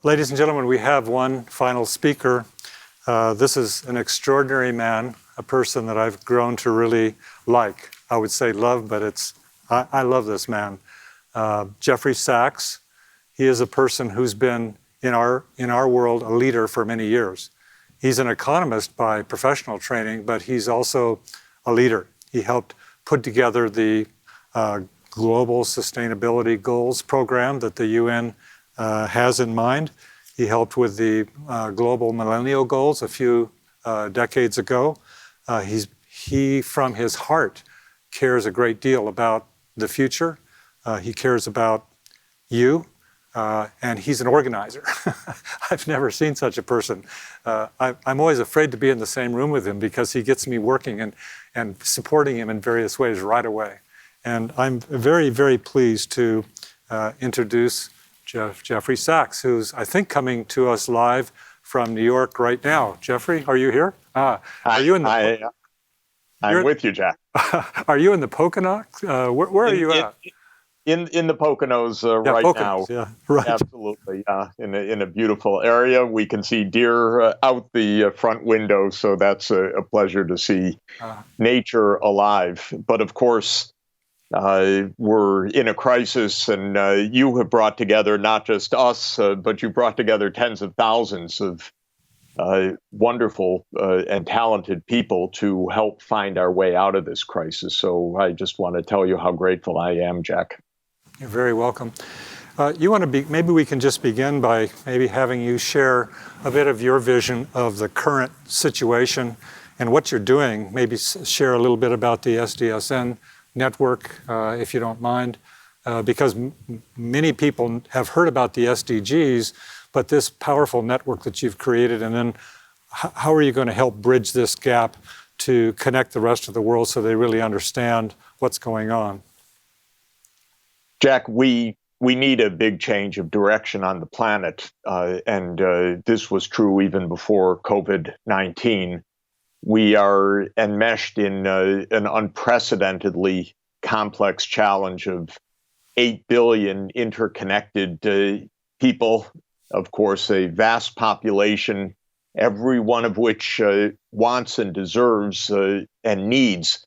Ladies and gentlemen, we have one final speaker. This is an extraordinary man, a person that I've grown to really like. I would say love, but I love this man. Jeffrey Sachs. He is a person who's been in our world a leader for many years. He's an economist by professional training, but he's also a leader. He helped put together the Global Sustainability Goals program that the UN has in mind. He helped with the Global Millennial Goals a few decades ago. He, from his heart, cares a great deal about the future. He cares about you, and he's an organizer. I've never seen such a person. I'm always afraid to be in the same room with him because he gets me working and supporting him in various ways right away. And I'm very, very pleased to introduce Jeffrey Sachs, who's, I think, coming to us live from New York right now. Jeffrey, are you here? Are you in the? I'm with you, Jack. Are you in the Poconos? Where are you at? In the Poconos right Poconos, now. Yeah, right. Absolutely. In a beautiful area. We can see deer out the front window, so that's a pleasure to see nature alive. But of course, we're in a crisis, and you have brought together not just us, but you brought together tens of thousands of wonderful and talented people to help find our way out of this crisis. So I just want to tell you how grateful I am, Jack. You're very welcome. Maybe we can just begin by maybe having you share a bit of your vision of the current situation and what you're doing. Maybe share a little bit about the SDSN network, if you don't mind, because many people have heard about the SDGs, but this powerful network that you've created, and then how are you going to help bridge this gap to connect the rest of the world so they really understand what's going on? Jack, we need a big change of direction on the planet, and this was true even before COVID-19. We are enmeshed in an unprecedentedly complex challenge of 8 billion interconnected people, of course, a vast population, every one of which wants and deserves and needs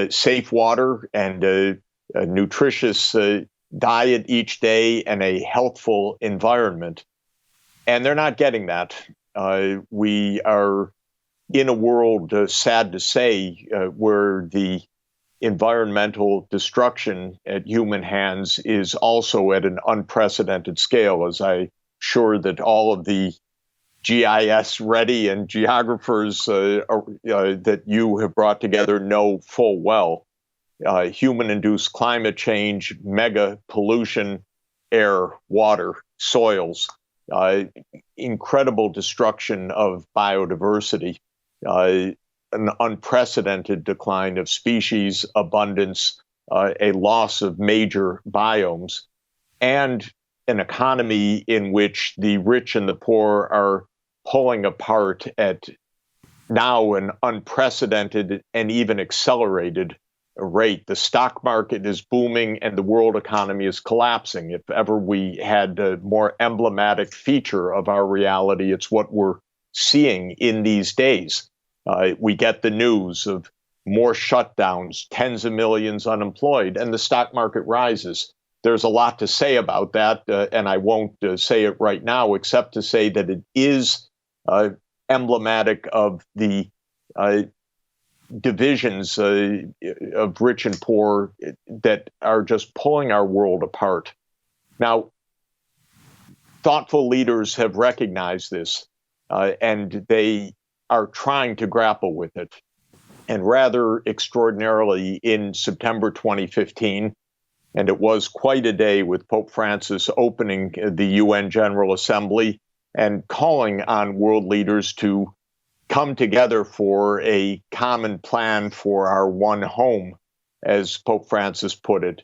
safe water and a nutritious diet each day and a healthful environment. And they're not getting that. We are in a world, sad to say, where the environmental destruction at human hands is also at an unprecedented scale, as I'm sure that all of the GIS ready and geographers that you have brought together know full well. Human-induced climate change, mega pollution, air, water, soils, incredible destruction of biodiversity, an unprecedented decline of species abundance, a loss of major biomes, and an economy in which the rich and the poor are pulling apart at now an unprecedented and even accelerated rate. The stock market is booming and the world economy is collapsing. If ever we had a more emblematic feature of our reality, it's what we're seeing in these days. We get the news of more shutdowns, tens of millions unemployed, and the stock market rises. There's a lot to say about that, and I won't say it right now, except to say that it is emblematic of the divisions of rich and poor that are just pulling our world apart. Now, thoughtful leaders have recognized this, and they are trying to grapple with it. And rather extraordinarily, in September 2015, and it was quite a day with Pope Francis opening the UN General Assembly and calling on world leaders to come together for a common plan for our one home, as Pope Francis put it.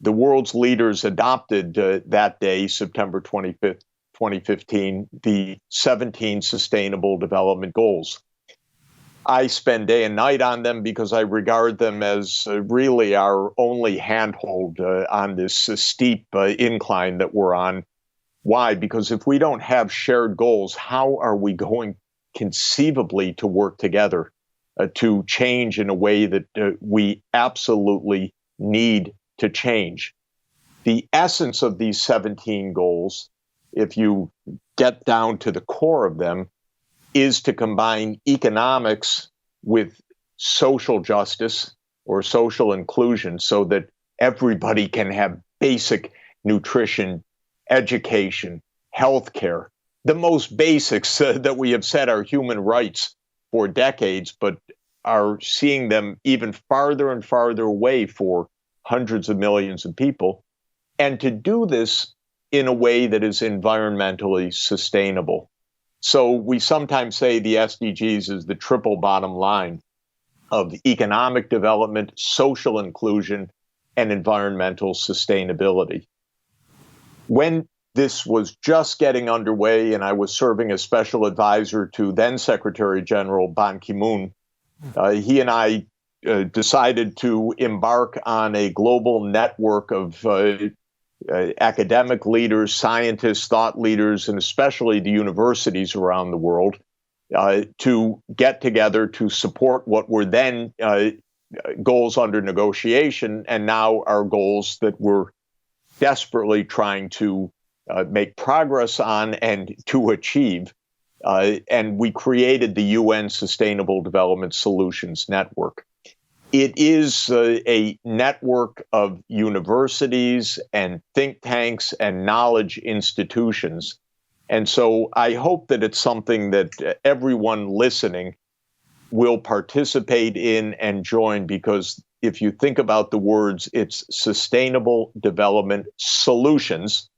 The world's leaders adopted that day, September 25th, 2015, the 17 Sustainable Development Goals. I spend day and night on them because I regard them as really our only handhold on this steep incline that we're on. Why? Because if we don't have shared goals, how are we going conceivably to work together to change in a way that we absolutely need to change? The essence of these 17 goals, if you get down to the core of them, is to combine economics with social justice or social inclusion so that everybody can have basic nutrition, education, healthcare, the most basics that we have said are human rights for decades, but are seeing them even farther and farther away for hundreds of millions of people. And to do this in a way that is environmentally sustainable. So we sometimes say the SDGs is the triple bottom line of economic development, social inclusion, and environmental sustainability. When this was just getting underway and I was serving as special advisor to then Secretary General Ban Ki-moon, he and I decided to embark on a global network of academic leaders, scientists, thought leaders, and especially the universities around the world to get together to support what were then goals under negotiation and now are goals that we're desperately trying to make progress on and to achieve. And we created the UN Sustainable Development Solutions Network. It is a network of universities and think tanks and knowledge institutions. And so I hope that it's something that everyone listening will participate in and join, because if you think about the words, it's sustainable development solutions.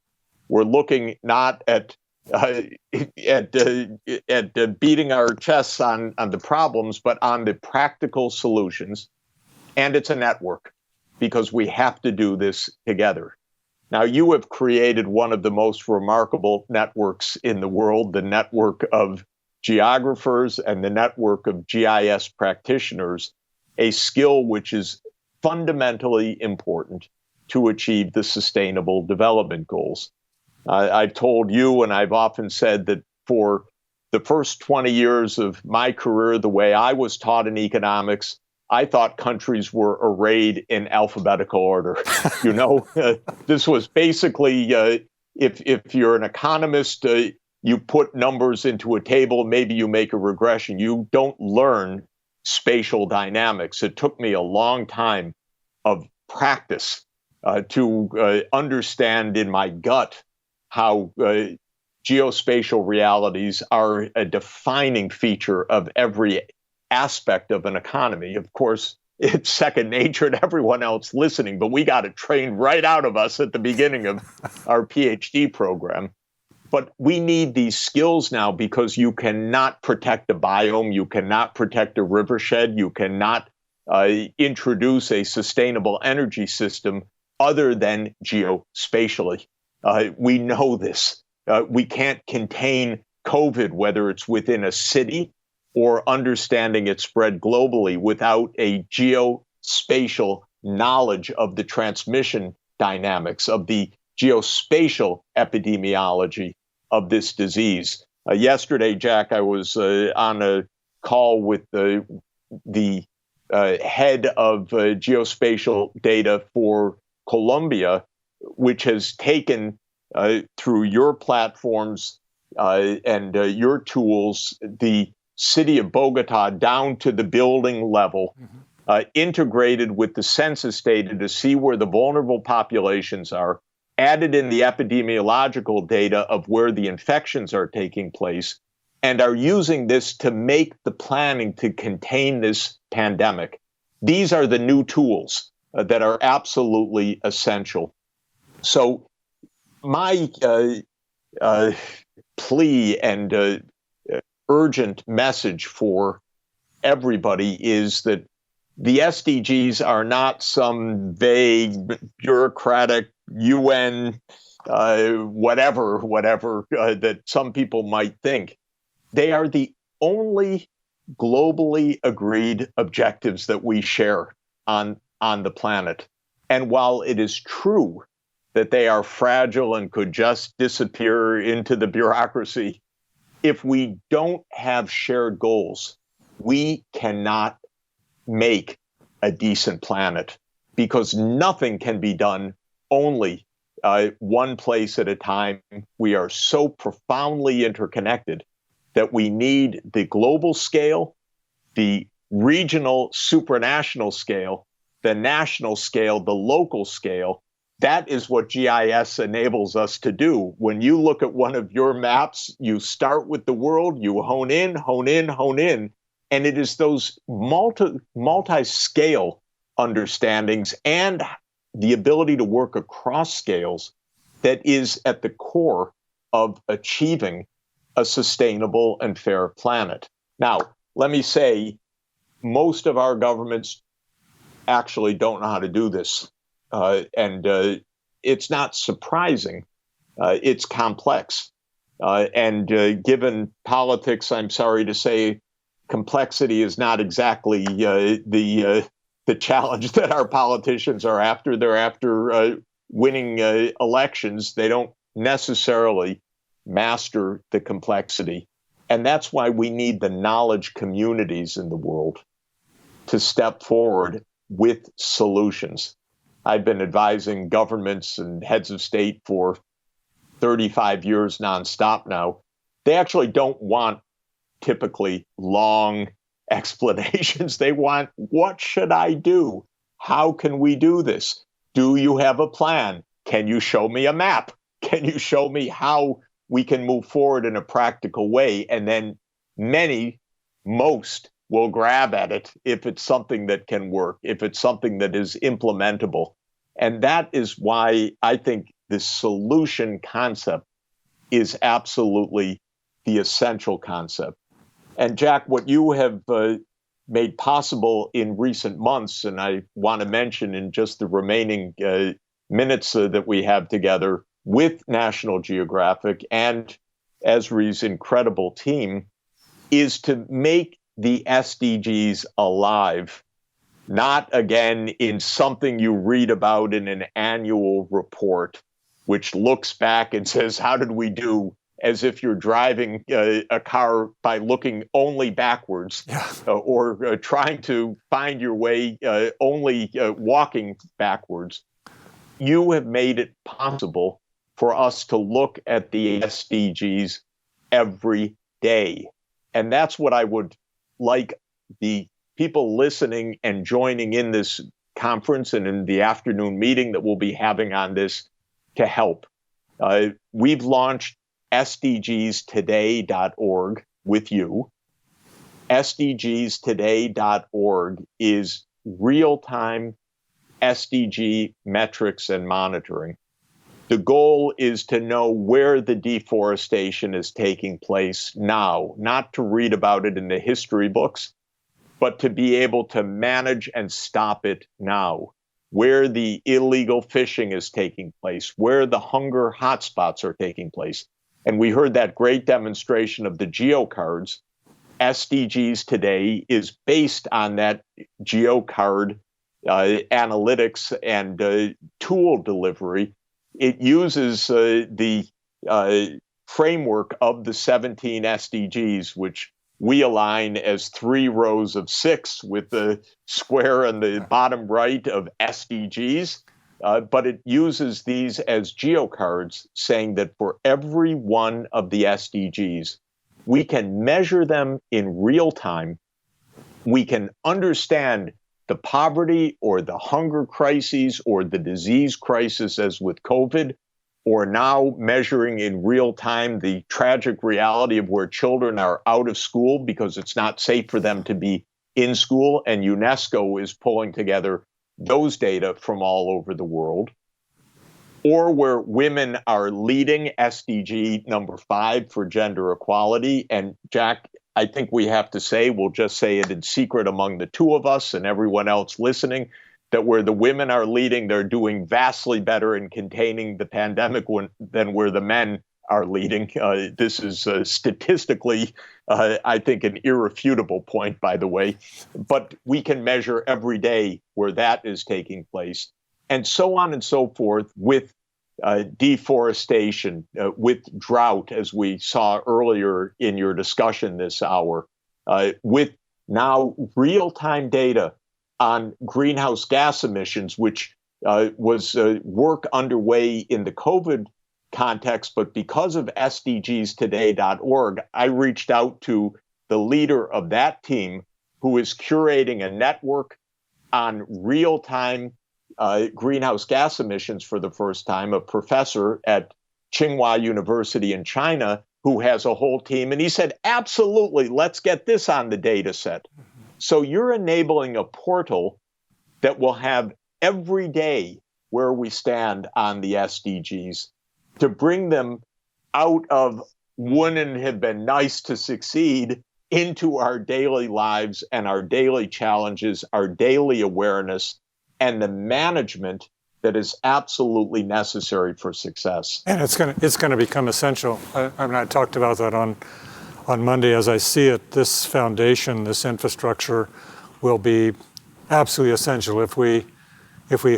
We're looking not at beating our chests on the problems, but on the practical solutions. And it's a network, because we have to do this together. Now, you have created one of the most remarkable networks in the world, the network of geographers and the network of GIS practitioners, a skill which is fundamentally important to achieve the Sustainable Development Goals. I've told you, and I've often said, that for the first 20 years of my career, the way I was taught in economics, I thought countries were arrayed in alphabetical order. You know, this was basically, if you're an economist, you put numbers into a table, maybe you make a regression. You don't learn spatial dynamics. It took me a long time of practice to understand in my gut how geospatial realities are a defining feature of every aspect of an economy. Of course, it's second nature to everyone else listening, but we got it trained right out of us at the beginning of our PhD program. But we need these skills now, because you cannot protect a biome, you cannot protect a rivershed, you cannot introduce a sustainable energy system other than geospatially. We know this. We can't contain COVID, whether it's within a city or understanding its spread globally, without a geospatial knowledge of the transmission dynamics, of the geospatial epidemiology of this disease. Yesterday, Jack, I was on a call with the head of geospatial data for Colombia, which has taken through your platforms and your tools the city of Bogota down to the building level, integrated with the census data to see where the vulnerable populations are, added in the epidemiological data of where the infections are taking place, and are using this to make the planning to contain this pandemic. These are the new tools that are absolutely essential. So my plea and urgent message for everybody is that the SDGs are not some vague, bureaucratic UN, whatever that some people might think. They are the only globally agreed objectives that we share on the planet. And while it is true that they are fragile and could just disappear into the bureaucracy. If we don't have shared goals, we cannot make a decent planet, because nothing can be done only one place at a time. We are so profoundly interconnected that we need the global scale, the regional supranational scale, the national scale, the local scale. That is what GIS enables us to do. When you look at one of your maps, you start with the world, you hone in, hone in, hone in, and it is those multi-scale understandings and the ability to work across scales that is at the core of achieving a sustainable and fair planet. Now, let me say, most of our governments actually don't know how to do this. And it's not surprising. It's complex. And given politics, I'm sorry to say, complexity is not exactly the challenge that our politicians are after. They're after winning elections. They don't necessarily master the complexity. And that's why we need the knowledge communities in the world to step forward with solutions. I've been advising governments and heads of state for 35 years nonstop now. They actually don't want typically long explanations. They want, what should I do? How can we do this? Do you have a plan? Can you show me a map? Can you show me how we can move forward in a practical way? And then most will grab at it if it's something that can work, if it's something that is implementable. And that is why I think the solution concept is absolutely the essential concept. And Jack, what you have made possible in recent months, and I want to mention in just the remaining minutes that we have together with National Geographic and Esri's incredible team, is to make the SDGs alive, not again in something you read about in an annual report, which looks back and says, how did we do? As if you're driving a car by looking only backwards, or trying to find your way only walking backwards. You have made it possible for us to look at the SDGs every day. And that's what I would like the people listening and joining in this conference and in the afternoon meeting that we'll be having on this to help. We've launched SDGstoday.org with you. SDGstoday.org is real-time SDG metrics and monitoring. The goal is to know where the deforestation is taking place now, not to read about it in the history books, but to be able to manage and stop it now, where the illegal fishing is taking place, where the hunger hotspots are taking place. And we heard that great demonstration of the geocards. SDGs Today is based on that geocard analytics and tool delivery. It uses the framework of the 17 SDGs, which we align as 3 rows of 6 with the square on the bottom right of SDGs. But it uses these as geocards, saying that for every one of the SDGs, we can measure them in real time. We can understand the poverty or the hunger crises or the disease crisis, as with COVID, or now measuring in real time the tragic reality of where children are out of school because it's not safe for them to be in school. And UNESCO is pulling together those data from all over the world. Or where women are leading, SDG number 5 for gender equality. And Jack, I think we have to say, we'll just say it in secret among the two of us and everyone else listening, that where the women are leading, they're doing vastly better in containing the pandemic than where the men are leading. This is statistically, I think, an irrefutable point, by the way. But we can measure every day where that is taking place, and so on and so forth with deforestation, with drought, as we saw earlier in your discussion this hour, with now real-time data on greenhouse gas emissions, which was work underway in the COVID context, but because of SDGstoday.org, I reached out to the leader of that team, who is curating a network on real-time greenhouse gas emissions for the first time, a professor at Tsinghua University in China who has a whole team. And he said, absolutely, let's get this on the data set. So you're enabling a portal that will have every day where we stand on the SDGs, to bring them out of wouldn't it have been nice to succeed into our daily lives and our daily challenges, our daily awareness, and the management that is absolutely necessary for success. And it's going to become essential. I talked about that on Monday. As I see it, this foundation, this infrastructure, will be absolutely essential if we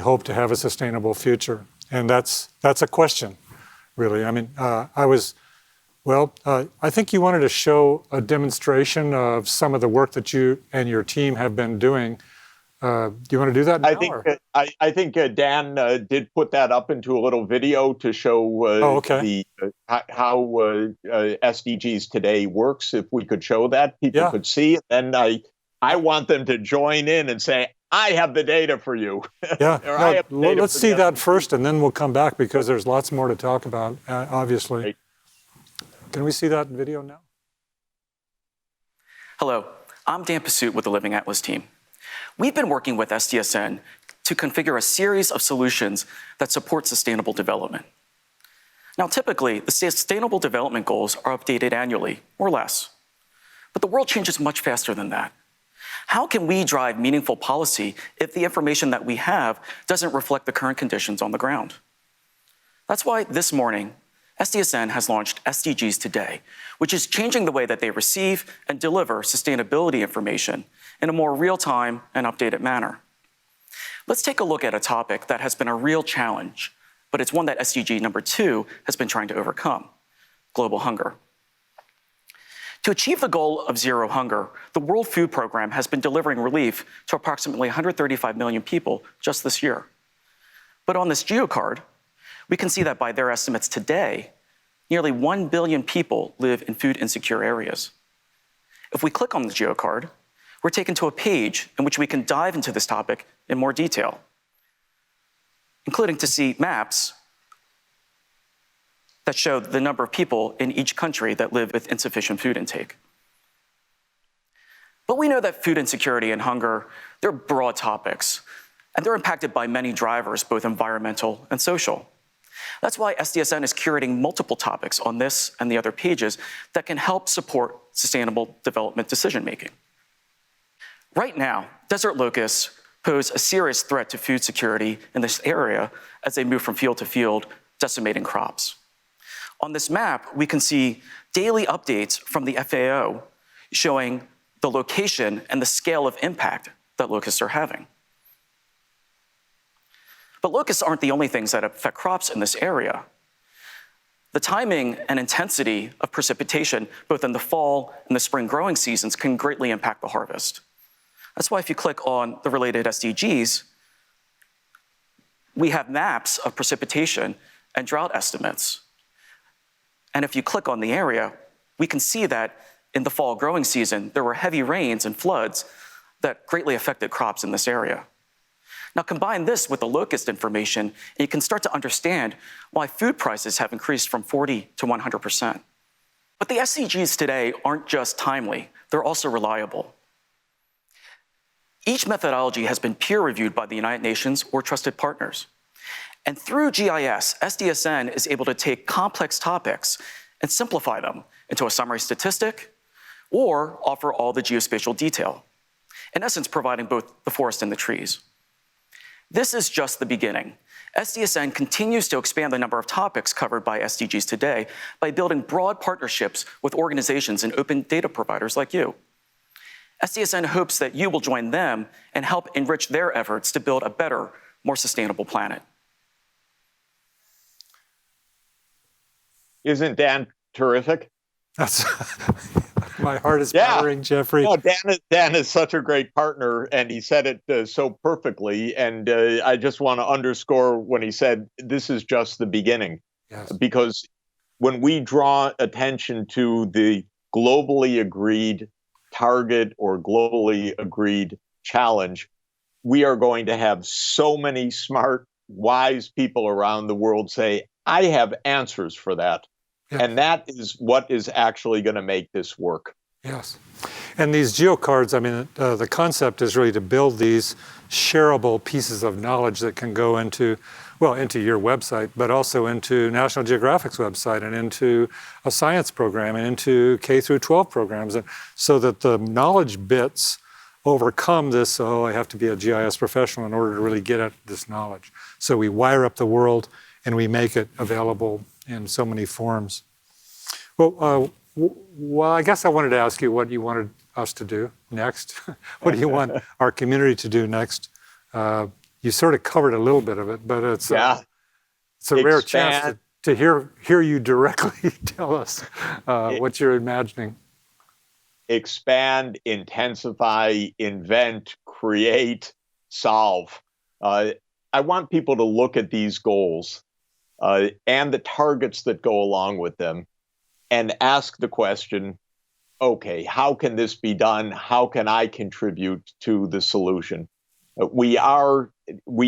hope to have a sustainable future. And that's a question, really. I mean, I think you wanted to show a demonstration of some of the work that you and your team have been doing. Do you want to do that now? I think Dan did put that up into a little video to show how SDGs Today works. If we could show that, people could see it. And I want them to join in and say, I have the data for you. Yeah, let's see that first, and then we'll come back, because there's lots more to talk about, obviously. Right. Can we see that video now? Hello, I'm Dan Pasut with the Living Atlas team. We've been working with SDSN to configure a series of solutions that support sustainable development. Now, typically, the Sustainable Development Goals are updated annually, or less. But the world changes much faster than that. How can we drive meaningful policy if the information that we have doesn't reflect the current conditions on the ground? That's why this morning, SDSN has launched SDGs Today, which is changing the way that they receive and deliver sustainability information in a more real-time and updated manner. Let's take a look at a topic that has been a real challenge, but it's one that SDG number 2 has been trying to overcome: global hunger. To achieve the goal of zero hunger, the World Food Program has been delivering relief to approximately 135 million people just this year. But on this geocard, we can see that by their estimates today, nearly 1 billion people live in food insecure areas. If we click on the geocard, we're taken to a page in which we can dive into this topic in more detail, including to see maps that show the number of people in each country that live with insufficient food intake. But we know that food insecurity and hunger, they're broad topics, and they're impacted by many drivers, both environmental and social. That's why SDSN is curating multiple topics on this and the other pages that can help support sustainable development decision-making. Right now, desert locusts pose a serious threat to food security in this area as they move from field to field, decimating crops. On this map, we can see daily updates from the FAO showing the location and the scale of impact that locusts are having. But locusts aren't the only things that affect crops in this area. The timing and intensity of precipitation, both in the fall and the spring growing seasons, can greatly impact the harvest. That's why if you click on the related SDGs, we have maps of precipitation and drought estimates. And if you click on the area, we can see that in the fall growing season, there were heavy rains and floods that greatly affected crops in this area. Now combine this with the locust information, and you can start to understand why food prices have increased from 40 to 100%. But the SDGs today aren't just timely, they're also reliable. Each methodology has been peer-reviewed by the United Nations or trusted partners. And through GIS, SDSN is able to take complex topics and simplify them into a summary statistic or offer all the geospatial detail, in essence providing both the forest and the trees. This is just the beginning. SDSN continues to expand the number of topics covered by SDGs Today by building broad partnerships with organizations and open data providers like you. SDSN hopes that you will join them and help enrich their efforts to build a better, more sustainable planet. Isn't Dan terrific? That's my heart is Yeah. powering, Jeffrey. No, Dan is such a great partner, and he said it so perfectly. And I just want to underscore when he said, this is just the beginning. Yes. Because when we draw attention to the globally agreed target or globally agreed challenge, we are going to have so many smart, wise people around the world say, I have answers for that. Yeah. And that is what is actually going to make this work. Yes. And these geocards, I mean, the concept is really to build these shareable pieces of knowledge that can go into, well, into your website, but also into National Geographic's website and into a science program and into K through 12 programs, and so that the knowledge bits overcome this, oh, I have to be a GIS professional in order to really get at this knowledge. So we wire up the world and we make it available in so many forms. Well, I guess I wanted to ask you what you wanted us to do next. What do you want our community to do next? You sort of covered a little bit of it, but it's a rare chance to hear you directly tell us what you're imagining. Expand, intensify, invent, create, solve. I want people to look at these goals and the targets that go along with them and ask the question, okay, how can this be done? How can I contribute to the solution? We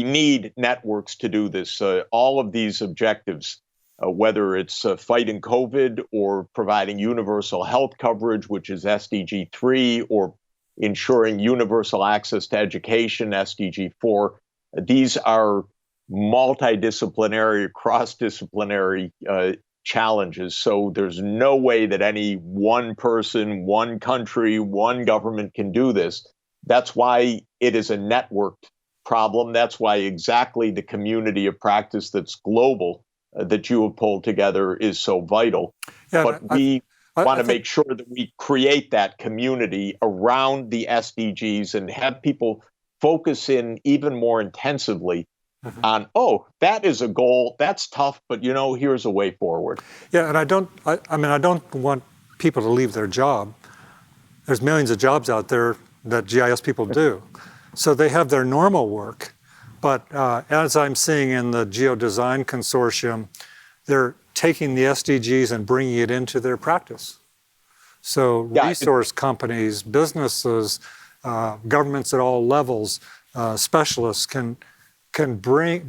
need networks to do this. All of these objectives, whether it's fighting COVID or providing universal health coverage, which is SDG 3, or ensuring universal access to education, SDG 4, these are multidisciplinary, cross-disciplinary challenges. So there's no way that any one person, one country, one government can do this. That's why it is a networked problem. That's why exactly the community of practice that's global that you have pulled together is so vital. Yeah, but we want to make sure that we create that community around the SDGs and have people focus in even more intensively on, oh, that is a goal, that's tough, but here's a way forward. Yeah, and I don't want people to leave their job. There's millions of jobs out there that GIS people do. So they have their normal work, but as I'm seeing in the Geodesign Consortium, they're taking the SDGs and bringing it into their practice. So resource companies, businesses, governments at all levels, specialists can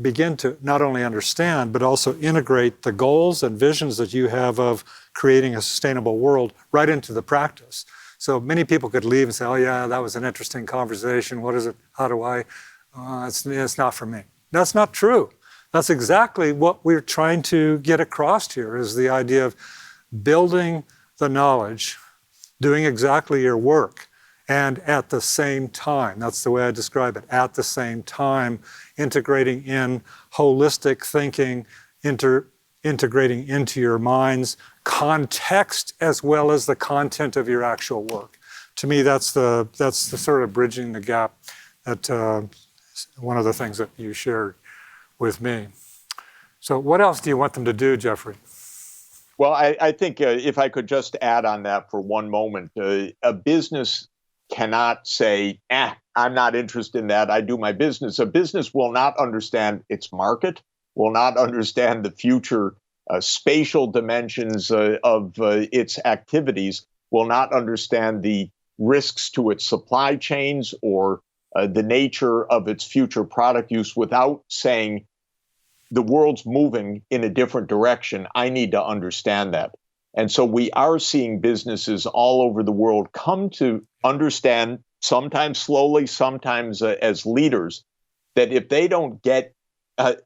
begin to not only understand, but also integrate the goals and visions that you have of creating a sustainable world right into the practice. So many people could leave and say, oh yeah, that was an interesting conversation. What is it? How do I? It's not for me. That's not true. That's exactly what we're trying to get across here, is the idea of building the knowledge, doing exactly your work, and at the same time, that's the way I describe it, at the same time, integrating in holistic thinking, integrating into your mind's context as well as the content of your actual work. To me, that's the sort of bridging the gap that one of the things that you shared with me. So what else do you want them to do, Jeffrey? Well, I think if I could just add on that for one moment, a business cannot say, I'm not interested in that, I do my business. A business will not understand its market, will not understand the future spatial dimensions of its activities, will not understand the risks to its supply chains or the nature of its future product use without saying, the world's moving in a different direction. I need to understand that. And so we are seeing businesses all over the world come to understand, sometimes slowly, sometimes as leaders, that if they don't get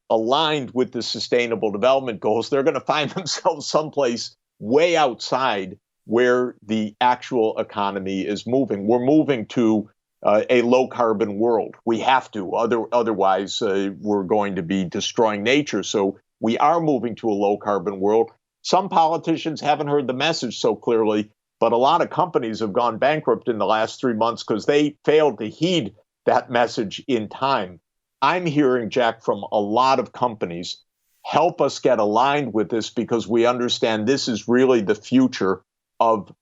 aligned with the Sustainable Development Goals, they're going to find themselves someplace way outside where the actual economy is moving. We're moving to a low-carbon world. We have to, otherwise we're going to be destroying nature. So we are moving to a low-carbon world. Some politicians haven't heard the message so clearly, but a lot of companies have gone bankrupt in the last 3 months because they failed to heed that message in time. I'm hearing, Jack, from a lot of companies, help us get aligned with this, because we understand this is really the future of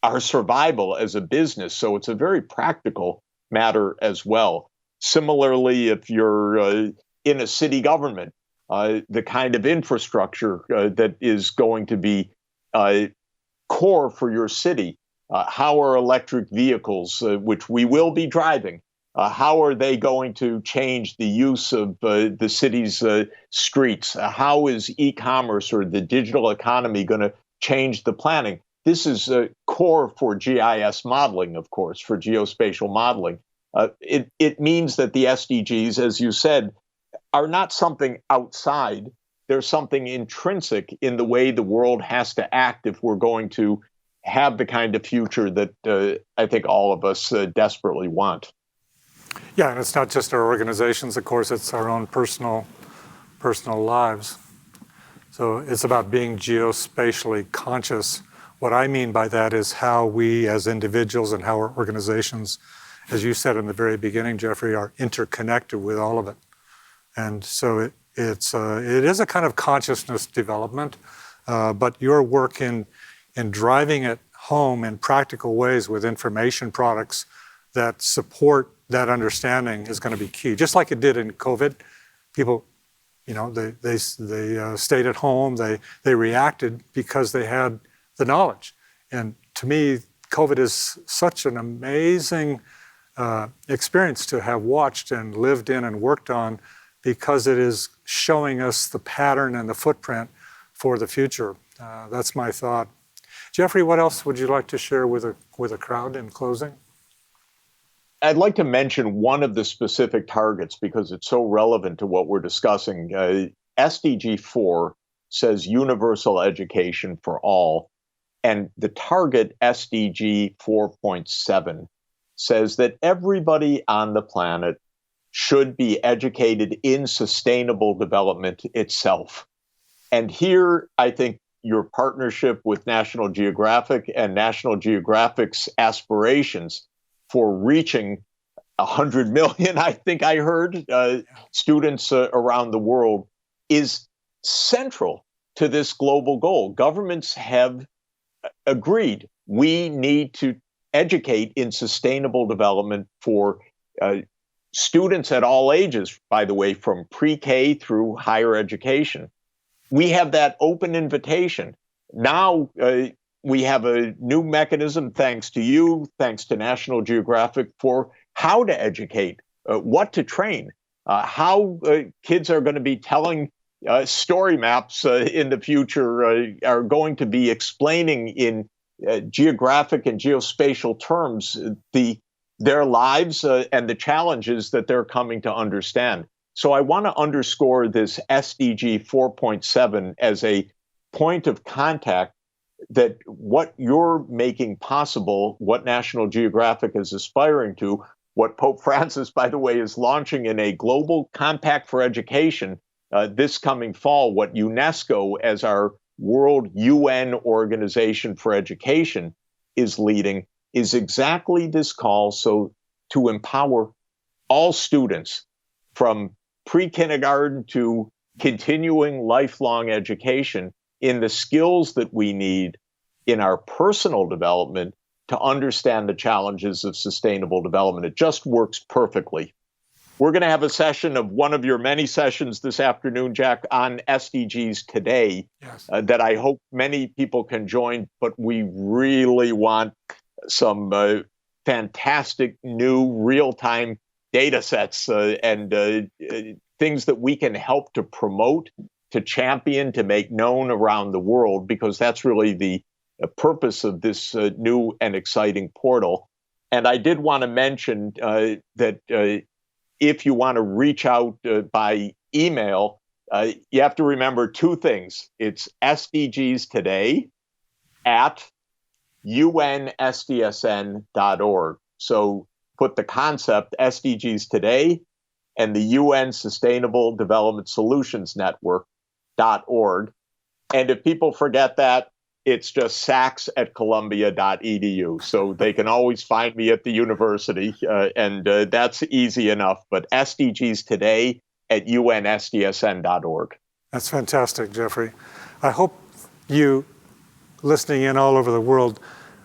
our survival as a business. So it's a very practical matter as well. Similarly, if you're in a city government, the kind of infrastructure that is going to be core for your city, how are electric vehicles, which we will be driving, how are they going to change the use of the city's streets? How is e-commerce or the digital economy going to change the planning? This is core for GIS modeling, of course, for geospatial modeling. It means that the SDGs, as you said, are not something outside. They're something intrinsic in the way the world has to act if we're going to have the kind of future that I think all of us desperately want. Yeah, and it's not just our organizations, of course, it's our own personal lives. So it's about being geospatially conscious. What I mean by that is how we as individuals and how our organizations, as you said in the very beginning, Jeffrey, are interconnected with all of it. And so it is a kind of consciousness development, but your work in driving it home in practical ways with information products that support that understanding is going to be key. Just like it did in COVID, people, they stayed at home, they reacted because they had the knowledge. And to me, COVID is such an amazing experience to have watched and lived in and worked on, because it is showing us the pattern and the footprint for the future. That's my thought. Jeffrey, what else would you like to share with a crowd in closing? I'd like to mention one of the specific targets because it's so relevant to what we're discussing. SDG 4 says universal education for all, and the target SDG 4.7 says that everybody on the planet should be educated in sustainable development itself. And here, I think your partnership with National Geographic and National Geographic's aspirations for reaching 100 million, I think I heard, students around the world is central to this global goal. Governments have agreed we need to educate in sustainable development for students at all ages, by the way, from pre-K through higher education. We have that open invitation. Now we have a new mechanism, thanks to you, thanks to National Geographic, for how to educate, what to train, how kids are going to be telling story maps in the future, are going to be explaining in geographic and geospatial terms their lives and the challenges that they're coming to understand. So I want to underscore this SDG 4.7 as a point of contact, that what you're making possible, what National Geographic is aspiring to, what Pope Francis, by the way, is launching in a global compact for education this coming fall, what UNESCO as our World UN Organization for Education is leading, is exactly this call to empower all students from pre-kindergarten to continuing lifelong education in the skills that we need in our personal development to understand the challenges of sustainable development. It just works perfectly. We're going to have a session of one of your many sessions this afternoon, Jack, on SDGs Today, yes, that I hope many people can join, but we really want some fantastic new real-time data sets and things that we can help to promote, to champion, to make known around the world, because that's really the purpose of this new and exciting portal. And I did want to mention that if you want to reach out by email, you have to remember two things. It's SDGs Today at UNSDSN.org. So put the concept SDGs Today and the UN Sustainable Development Solutions Network.org. And if people forget that, it's just sachs@columbia.edu. So they can always find me at the university, and that's easy enough. But SDGs Today at UNSDSN.org. That's fantastic, Jeffrey. I hope you listening in all over the world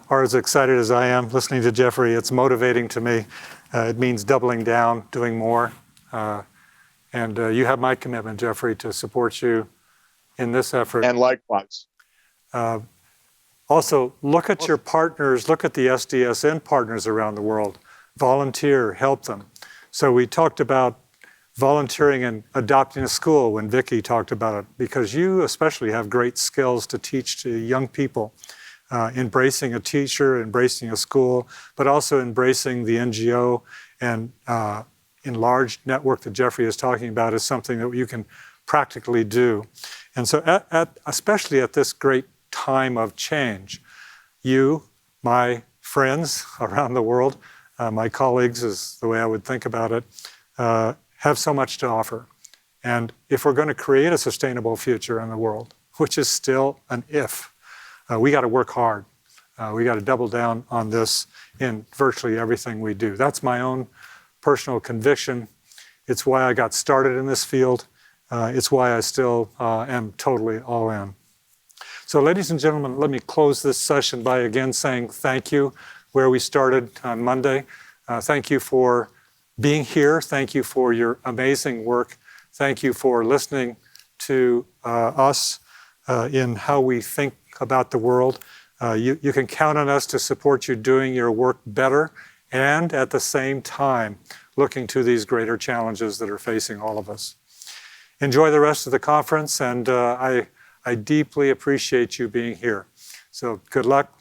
are as excited as I am listening to Jeffrey. It's motivating to me. It means doubling down, doing more. And you have my commitment, Jeffrey, to support you in this effort. And likewise. Also, look at your partners, look at the SDSN partners around the world. Volunteer, help them. So we talked about volunteering and adopting a school when Vicki talked about it, because you especially have great skills to teach to young people. Embracing a teacher, embracing a school, but also embracing the NGO and enlarged network that Jeffrey is talking about is something that you can practically do. And so especially at this great time of change, you, my friends around the world, my colleagues is the way I would think about it, have so much to offer. And if we're going to create a sustainable future in the world, which is still an if, we got to work hard. We got to double down on this in virtually everything we do. That's my own personal conviction. It's why I got started in this field. It's why I still am totally all in. So ladies and gentlemen, let me close this session by again saying thank you where we started on Monday. Thank you for being here. Thank you for your amazing work. Thank you for listening to us in how we think about the world. You can count on us to support you doing your work better and at the same time looking to these greater challenges that are facing all of us. Enjoy the rest of the conference, and I deeply appreciate you being here. So good luck,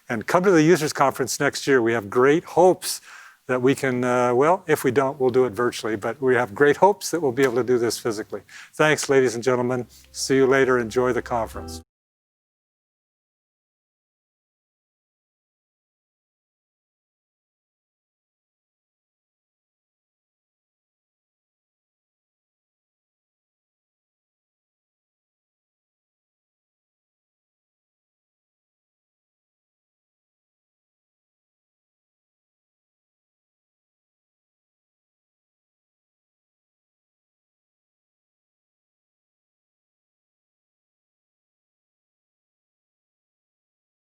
and come to the Users Conference next year. We have great hopes that we can, well, if we don't, we'll do it virtually, but we have great hopes that we'll be able to do this physically. Thanks, ladies and gentlemen. See you later. Enjoy the conference.